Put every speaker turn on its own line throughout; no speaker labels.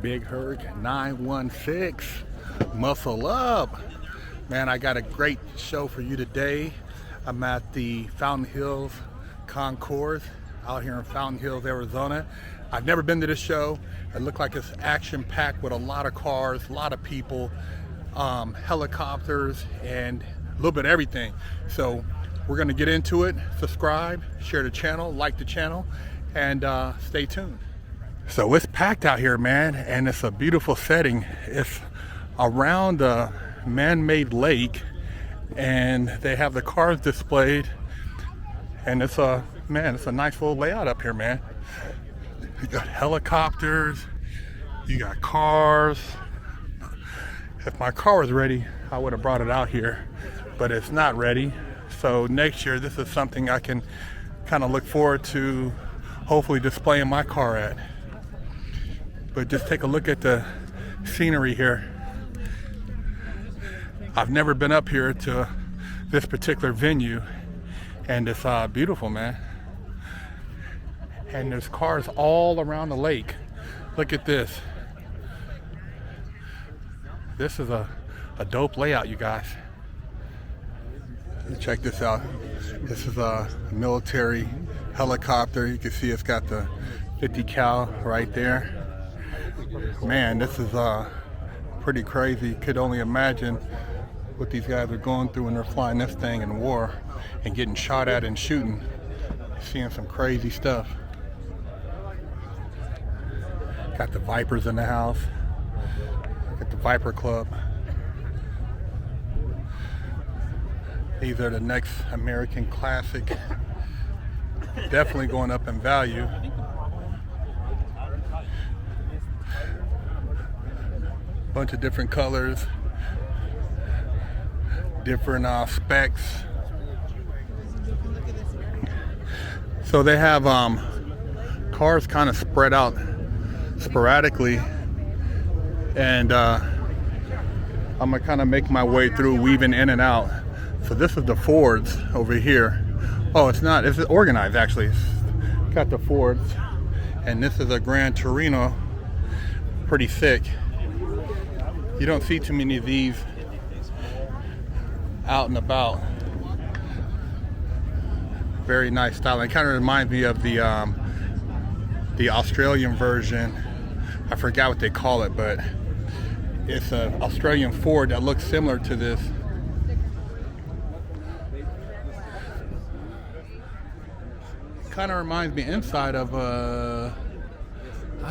Big Herc 916. Muscle up. Man, I got a great show for you today. I'm at the Fountain Hills Concourse out here in Fountain Hills, Arizona. I've never been to this show. It looked like it's action-packed with a lot of cars, a lot of people, helicopters, and a little bit of everything. So we're gonna get into it. Subscribe, share the channel, like the channel, and stay tuned. So it's packed out here, man, and it's a beautiful setting. It's around a man-made lake, and they have the cars displayed, and it's a nice little layout up here, man. You got helicopters, you got cars. If my car was ready, I would have brought it out here, but it's not ready. So next year, this is something I can kind of look forward to hopefully displaying my car at. But just take a look at the scenery here. I've never been up here to this particular venue, and it's beautiful, man. And there's cars all around the lake. Look at this. This is a dope layout, you guys. Check this out. This is a military helicopter. You can see it's got the 50 cal right there. Man, this is pretty crazy. Could only imagine what these guys are going through when they're flying this thing in war and getting shot at and shooting. Seeing some crazy stuff. Got the Vipers in the house. Got the Viper Club. These are the next American classic. Definitely going up in value. Bunch of different colors, different specs. So they have cars kind of spread out sporadically, and I'm gonna kind of make my way through, weaving in and out. So this is the Fords over here. Oh, it's not, it's organized actually. It's got the Fords, and this is a Gran Torino, pretty thick. You don't see too many of these out and about. Very nice style. It kind of reminds me of the Australian version. I forgot what they call it, but it's an Australian Ford that looks similar to this. Kind of reminds me inside of I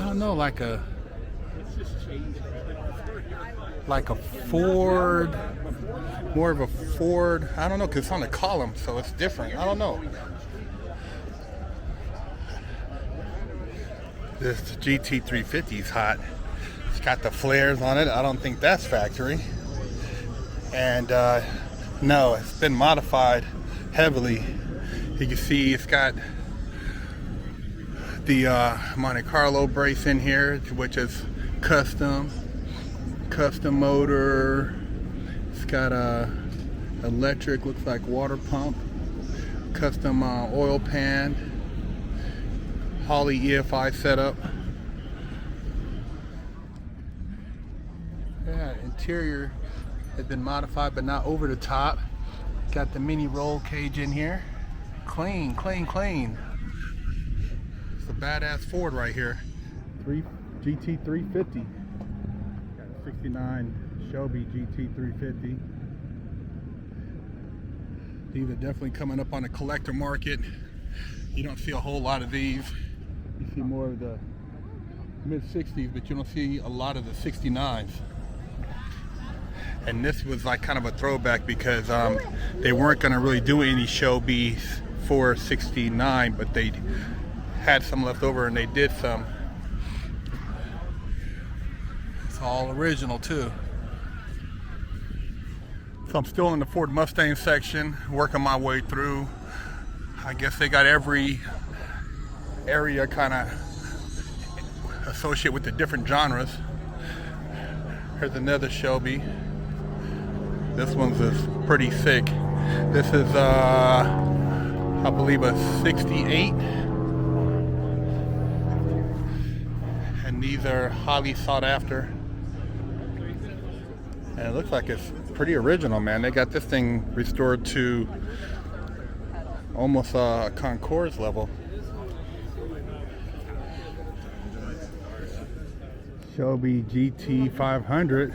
don't know, like a Ford, more of a Ford. I don't know, because it's on a column, so it's different. I don't know. This GT350 is hot. It's got the flares on it. I don't think that's factory. And no, it's been modified heavily. You can see it's got the Monte Carlo brace in here, which is custom motor. It's got a electric, looks like water pump, custom oil pan, Holley EFI setup. Yeah, interior has been modified but not over the top. Got the mini roll cage in here. Clean. It's a badass Ford right here. GT350. 69 Shelby GT350. These are definitely coming up on the collector market. You don't see a whole lot of these. You see more of the mid-60s, but you don't see a lot of the 69s. And this was like kind of a throwback because they weren't going to really do any Shelbys for 69, but they had some left over and they did some. All original too. So I'm still in the Ford Mustang section, working my way through. I guess they got every area kind of associated with the different genres. Here's another Shelby. This one's pretty thick. This is I believe a 68. And and these are highly sought after. And it looks like it's pretty original, man. They got this thing restored to almost a Concours level. Shelby GT 500.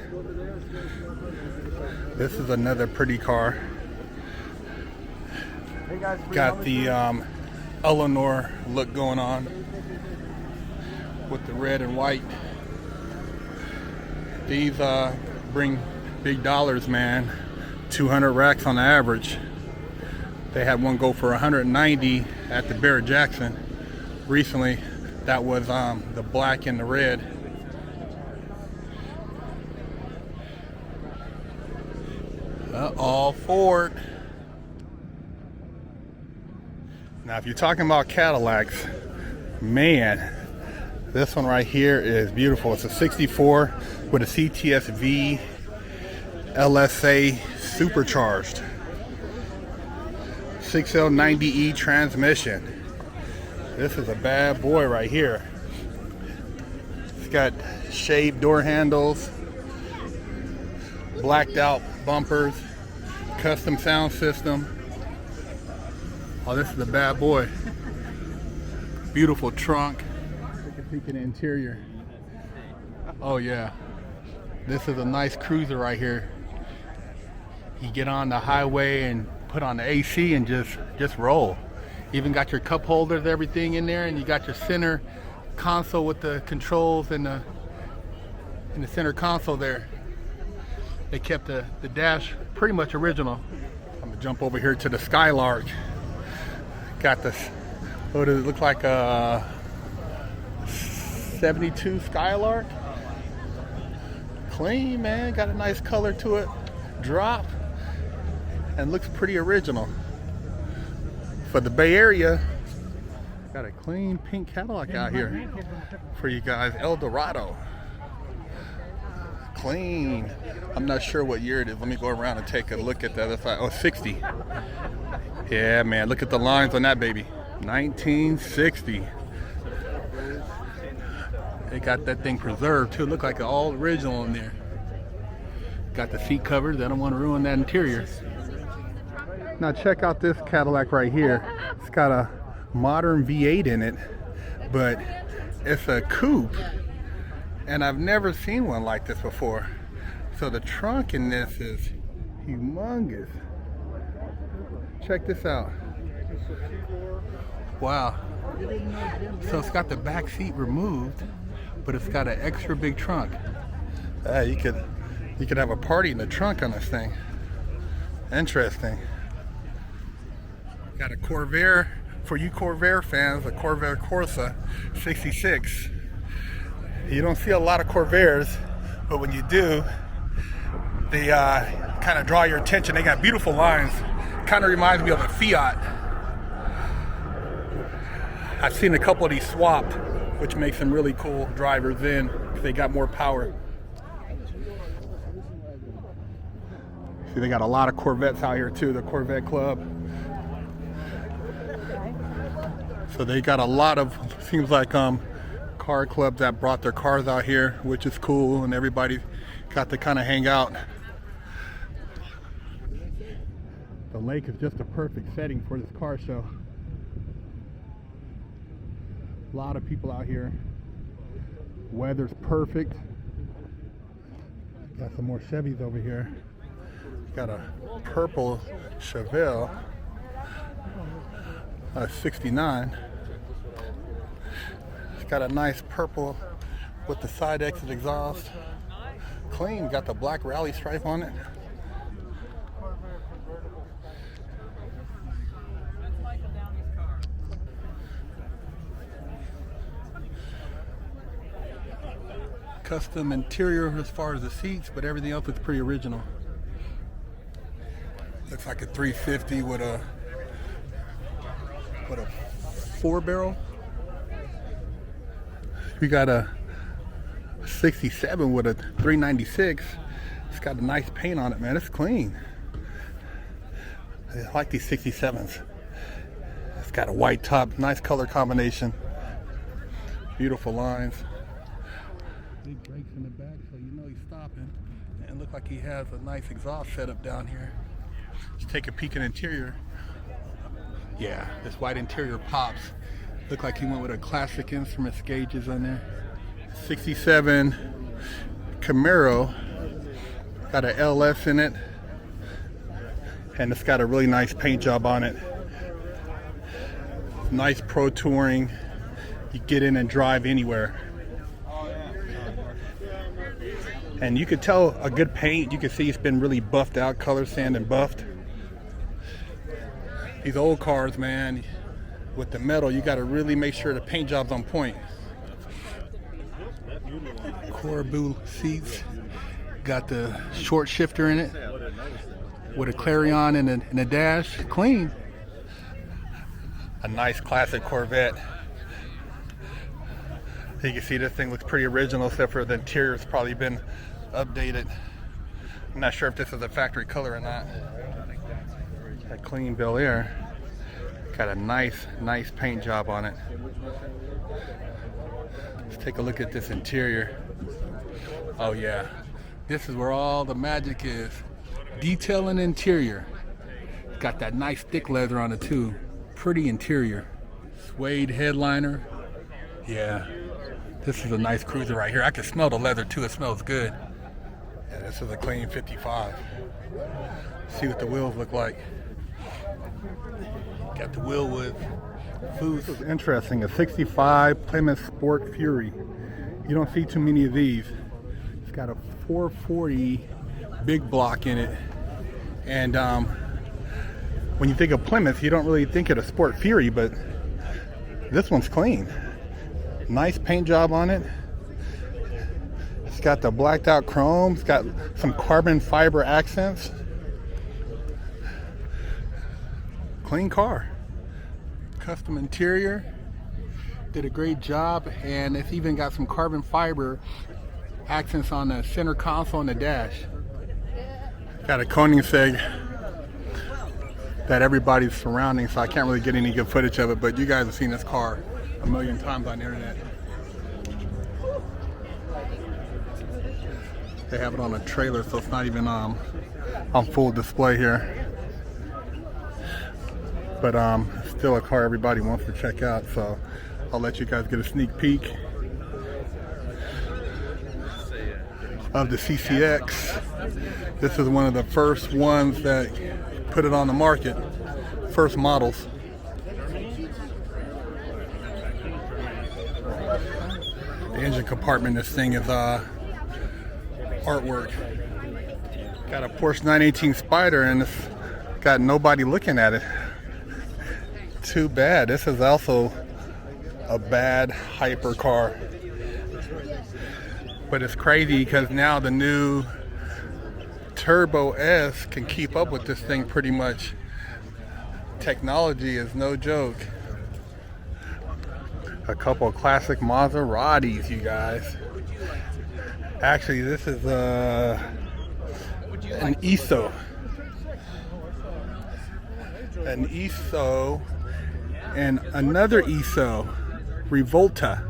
This is another pretty car. Got the Eleanor look going on with the red and white. These bring big dollars, man. 200 racks on the average. They had one go for 190 at the Barrett Jackson recently. That was the black and the red. All Ford. Now, if you're talking about Cadillacs, man, this one right here is beautiful. It's a 64 with a CTS-V LSA supercharged 6L90E transmission. This is a bad boy right here. It's got shaved door handles, blacked out bumpers, custom sound system. Oh, this is a bad boy. Beautiful trunk. Take a peek in the interior. Oh yeah, this is a nice cruiser right here. You get on the highway and put on the AC and just roll. Even got your cup holders, everything in there, and you got your center console with the controls in the center console there. They kept the dash pretty much original. I'm gonna jump over here to the Skylark. Got this, what does it look like, a 72 Skylark? Clean, man, got a nice color to it. Drop, and looks pretty original. For the Bay Area, got a clean pink Cadillac out here for you guys. El Dorado. Clean. I'm not sure what year it is. Let me go around and take a look at the other side. Oh, 60. Yeah, man, look at the lines on that baby. 1960. They got that thing preserved too. Look like all original in there. Got the seat covers. I don't want to ruin that interior. Now check out this Cadillac right here. It's got a modern V8 in it, but it's a coupe. And I've never seen one like this before. So the trunk in this is humongous. Check this out. Wow. So it's got the back seat removed, but it's got an extra big trunk. You could have a party in the trunk on this thing. Interesting. Got a Corvair, for you Corvair fans, a Corvair Corsa 66. You don't see a lot of Corvairs, but when you do, they kind of draw your attention. They got beautiful lines. Kind of reminds me of a Fiat. I've seen a couple of these swapped, which makes them really cool drivers in because they got more power. See, they got a lot of Corvettes out here too, the Corvette Club. So they got a lot of, seems like car clubs that brought their cars out here, which is cool, and everybody got to kind of hang out. The lake is just a perfect setting for this car show. A lot of people out here. Weather's perfect. Got some more Chevys over here. Got a purple Chevelle, 69. It's got a nice purple with the side exit exhaust. Clean, got the black rally stripe on it. Custom interior as far as the seats, but everything else is pretty original. Looks like a 350 with a 4-barrel. We got a 67 with a 396. It's got a nice paint on it, man. It's clean. I like these 67s. It's got a white top, nice color combination. Beautiful lines. big brakes in the back, so you know he's stopping. And it looks like he has a nice exhaust setup down here. Let's take a peek in the interior. Yeah, this white interior pops. Look like he went with a classic instruments gauges on there. 67 Camaro. Got a LS in it. And it's got a really nice paint job on it. Nice Pro Touring. You get in and drive anywhere. And you could tell a good paint. You can see it's been really buffed out, color sand and buffed. These old cars, man, with the metal, you got to really make sure the paint job's on point. Corbu seats, got the short shifter in it with a Clarion in the dash, clean. A nice classic Corvette. You can see this thing looks pretty original, except for the interior's probably been updated. I'm not sure if this is a factory color or not. That clean Bel Air. Got a nice paint job on it. Let's take a look at this interior. Oh yeah, this is where all the magic is. Detail and interior. Got that nice thick leather on it too. Pretty interior. Suede headliner. Yeah, this is a nice cruiser right here. I can smell the leather too. It smells good. Yeah, this is a clean 55. See what the wheels look like. Got the wheel width. This is interesting. A 65 Plymouth Sport Fury. You don't see too many of these. It's got a 440 big block in it. And when you think of Plymouth, you don't really think of a Sport Fury, but this one's clean. Nice paint job on it. It's got the blacked out chrome. It's got some carbon fiber accents. Clean car. Custom interior. Did a great job, and it's even got some carbon fiber accents on the center console and the dash. Got a Koenigsegg that everybody's surrounding, so I can't really get any good footage of it, but you guys have seen this car a million times on the internet. They have it on a trailer, so it's not even on full display here. But still a car everybody wants to check out, so I'll let you guys get a sneak peek of the CCX. This is one of the first ones that put it on the market, first models. The engine compartment, this thing is artwork. Got a Porsche 918 Spider, and it's got nobody looking at it. Too bad. This is also a bad hyper car. But it's crazy because now the new Turbo S can keep up with this thing pretty much. Technology is no joke. A couple of classic Maseratis, you guys. Actually, this is an ESO. An ESO and another ESO, Revolta.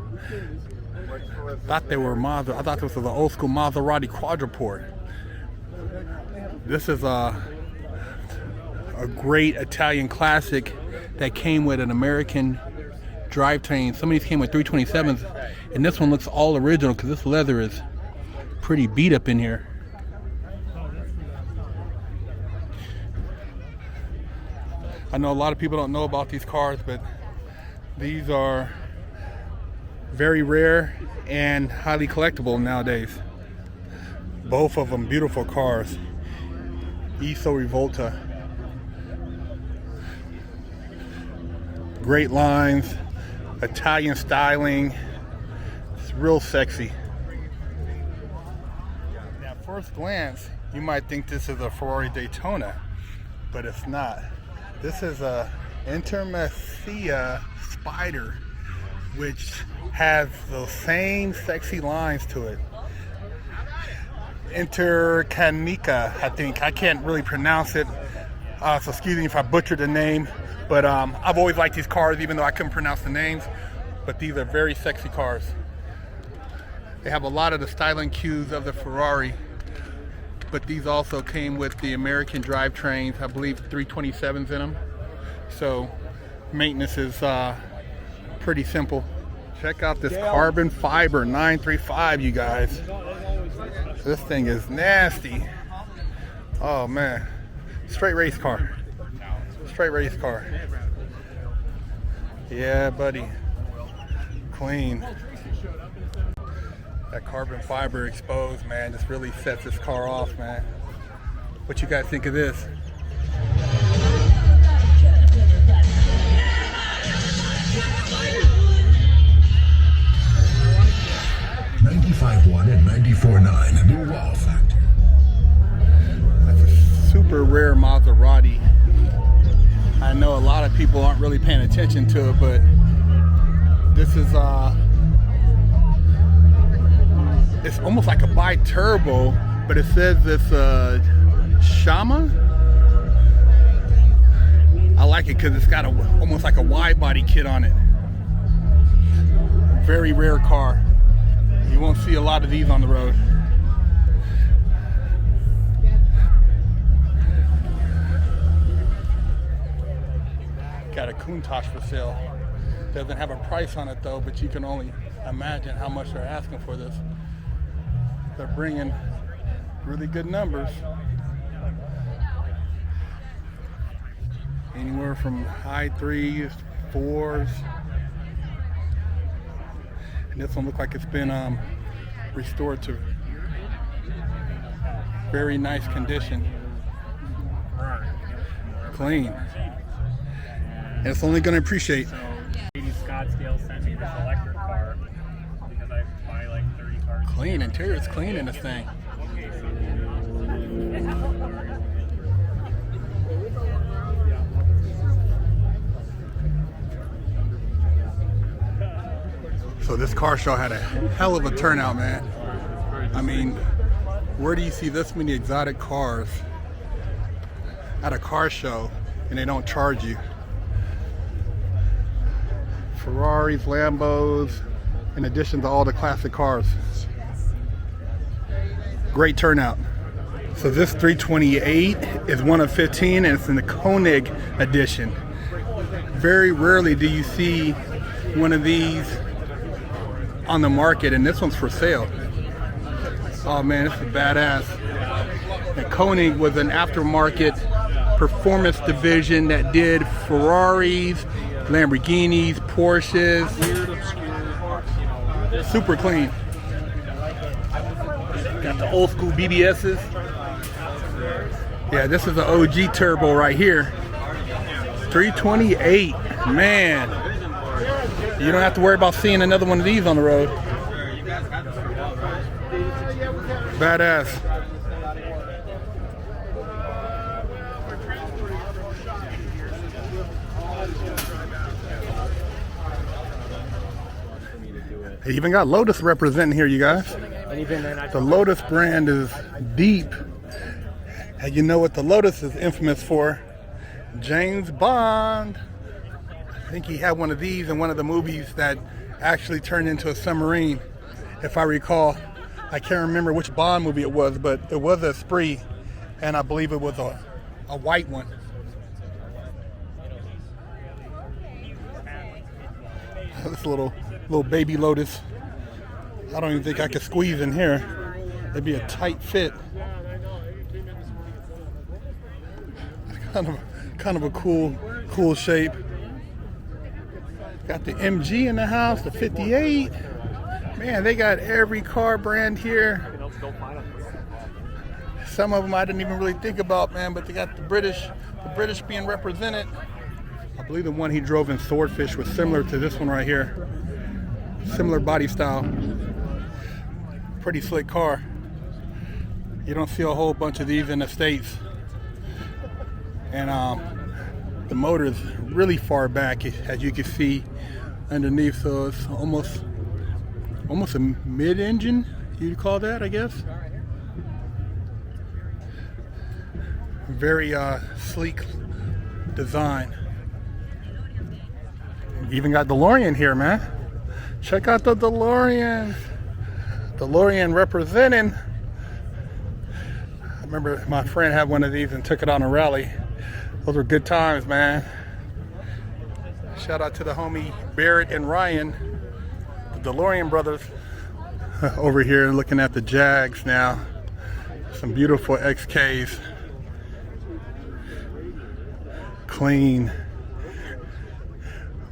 Thought they were I thought this was an old school Maserati quadruport. This is a great Italian classic that came with an American drivetrain. Some of these came with 327s, and this one looks all original because this leather is pretty beat up in here. I know a lot of people don't know about these cars, but these are very rare and highly collectible nowadays. Both of them beautiful cars. ESO Revolta. Great lines, Italian styling. It's real sexy. Now, at first glance, you might think this is a Ferrari Daytona, but it's not. This is a Intermezia Spider, which has those same sexy lines to it. Intercanica, I think. I can't really pronounce it, so excuse me if I butchered the name. But I've always liked these cars, even though I couldn't pronounce the names. But these are very sexy cars. They have a lot of the styling cues of the Ferrari, but these also came with the American drivetrains, I believe 327s in them. So maintenance is pretty simple. Check out this carbon fiber 935, you guys. This thing is nasty. Oh man, straight race car. Straight race car. Yeah, buddy. Clean. That carbon fiber exposed, man, just really sets this car off, man. What you guys think of this?
$95.1 and $94.9, the wow factor.
That's a super rare Maserati. I know a lot of people aren't really paying attention to it, but this is it's almost like a bi-turbo, but it says it's Shama. I like it because it's got almost like a wide body kit on it. Very rare car. You won't see a lot of these on the road. Got a Countach for sale. Doesn't have a price on it though, but you can only imagine how much they're asking for this. They're bringing really good numbers. Anywhere from high 3s, 4s. And this one looks like it's been restored to very nice condition. Clean. And it's only going to appreciate.
So, Scottsdale sent me this electric car because I buy like 30 cars.
Clean. Interior is clean in this thing. So this car show had a hell of a turnout, man. I mean, where do you see this many exotic cars at a car show and they don't charge you? Ferraris, Lambos, in addition to all the classic cars. Great turnout. So this 328 is one of 15 and it's in the Koenig edition. Very rarely do you see one of these on the market, and this one's for sale. Oh man, this is badass. And Koenig was an aftermarket performance division that did Ferraris, Lamborghinis, Porsches. Super clean. Got the old school BBSs. Yeah, this is the OG turbo right here. 328, man. You don't have to worry about seeing another one of these on the road. Badass. They even got Lotus representing here, you guys. The Lotus brand is deep. And you know what the Lotus is infamous for? James Bond. I think he had one of these in one of the movies that actually turned into a submarine, if I recall. I can't remember which Bond movie it was, but it was a Spree, and I believe it was a white one. This little baby Lotus. I don't even think I could squeeze in here. It'd be a tight fit. Kind of a cool shape. Got the MG in the house, the 58. Man, they got every car brand here. Some of them I didn't even really think about, man, but they got the British being represented. I believe the one he drove in Swordfish was similar to this one right here. Similar body style. Pretty slick car. You don't see a whole bunch of these in the States. And the motor is really far back, as you can see underneath, so it's almost a mid-engine, you'd call that, I guess. Very sleek design. You even got DeLorean here, man. Check out the DeLorean. DeLorean representing. I remember my friend had one of these and took it on a rally. Those were good times, man. Shout out to the homie Barrett and Ryan, the DeLorean brothers. Over here looking at the Jags now. Some beautiful XKs. Clean.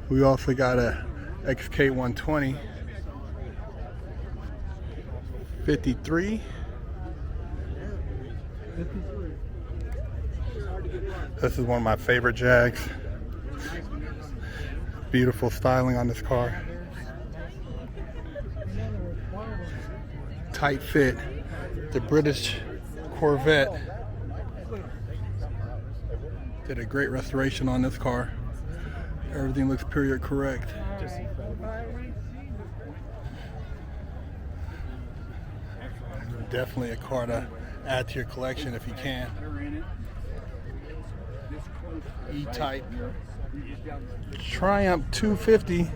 We also got a XK 120. 53. This is one of my favorite Jags. Beautiful styling on this car. Tight fit. The British Corvette. Did a great restoration on this car. Everything looks period correct. Definitely a car to add to your collection if you can. E-Type. Triumph 250.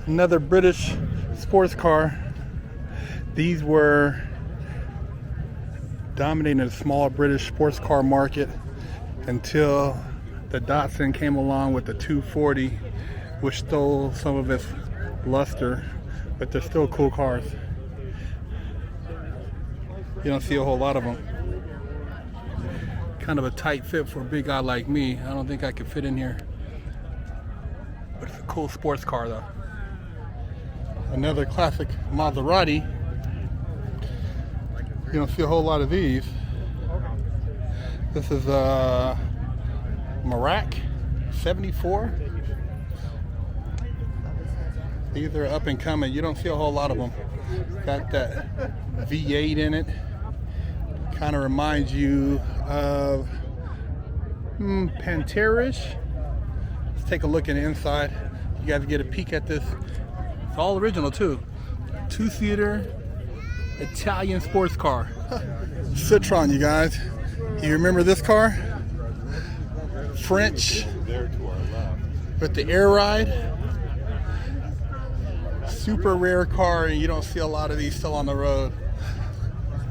Another British sports car. These were dominating the small British sports car market until the Datsun came along with the 240, which stole some of its luster, but they're still cool cars. You don't see a whole lot of them. Kind of a tight fit for a big guy like me. I don't think I could fit in here. But it's a cool sports car though. Another classic Maserati. You don't see a whole lot of these. This is a Merak 74. These are up and coming. You don't see a whole lot of them. Got that V8 in it. Kind of reminds you of Pantera-ish. Let's take a look in the inside. You guys get a peek at this. It's all original too. Two-seater Italian sports car. Citroen, you guys. You remember this car? French with the air ride. Super rare car, and you don't see a lot of these still on the road.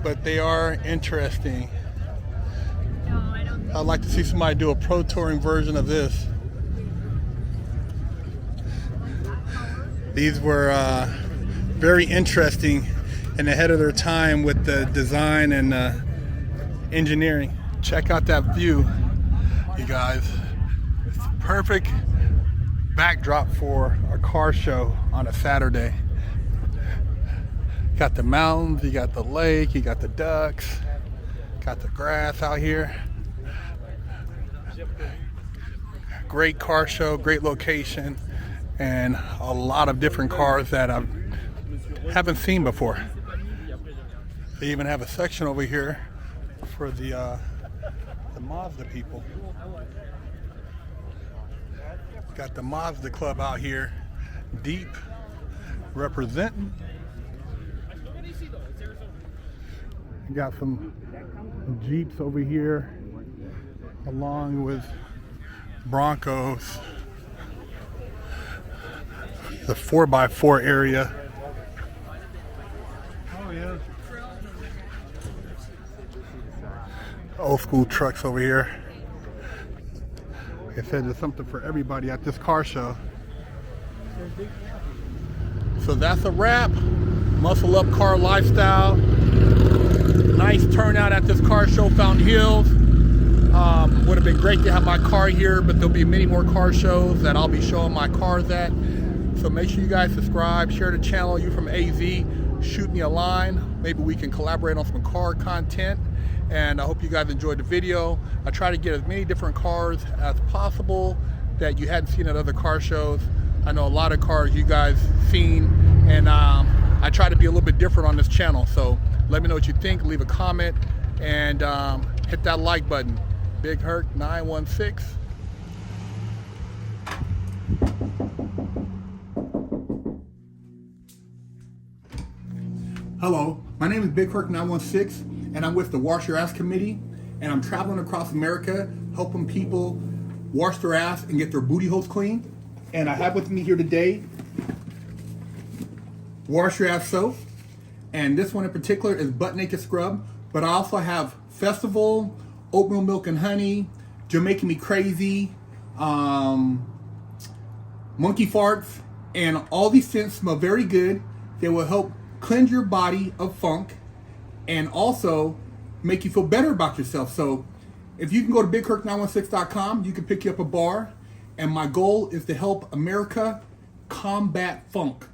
But they are interesting. I'd like to see somebody do a pro touring version of this. These were very interesting and ahead of their time with the design and engineering. Check out that view, you guys. It's the perfect backdrop for a car show on a Saturday. Got the mountains, you got the lake, you got the ducks, got the grass out here. Great car show, great location, and a lot of different cars that I haven't seen before. They even have a section over here for the Mazda people. Got the Mazda club out here, deep, representing. Got some Jeeps over here, along with Broncos. The 4x4 area. Oh yeah. Old school trucks over here. Like I said, there's something for everybody at this car show. So that's a wrap. Muscleup Car Lifestyle. Nice turnout at this car show, Fountain Hills. Would have been great to have my car here, but there'll be many more car shows that I'll be showing my cars at. So make sure you guys subscribe, share the channel. You from AZ, shoot me a line. Maybe we can collaborate on some car content. And I hope you guys enjoyed the video. I try to get as many different cars as possible that you hadn't seen at other car shows. I know a lot of cars you guys seen, and I try to be a little bit different on this channel. So let me know what you think, leave a comment, and hit that like button. Big Herc 916. Hello, my name is Big Herc 916, and I'm with the Wash Your Ass Committee, and I'm traveling across America helping people wash their ass and get their booty holes clean. And I have with me here today Wash Your Ass soap, And this one in particular is Butt Naked Scrub. But I also have Festival, Oatmeal Milk and Honey, Jamaican Me Crazy, Monkey Farts, and all these scents smell very good. They will help cleanse your body of funk and also make you feel better about yourself. So if you can go to BigKirk916.com, you can pick you up a bar. And my goal is to help America combat funk.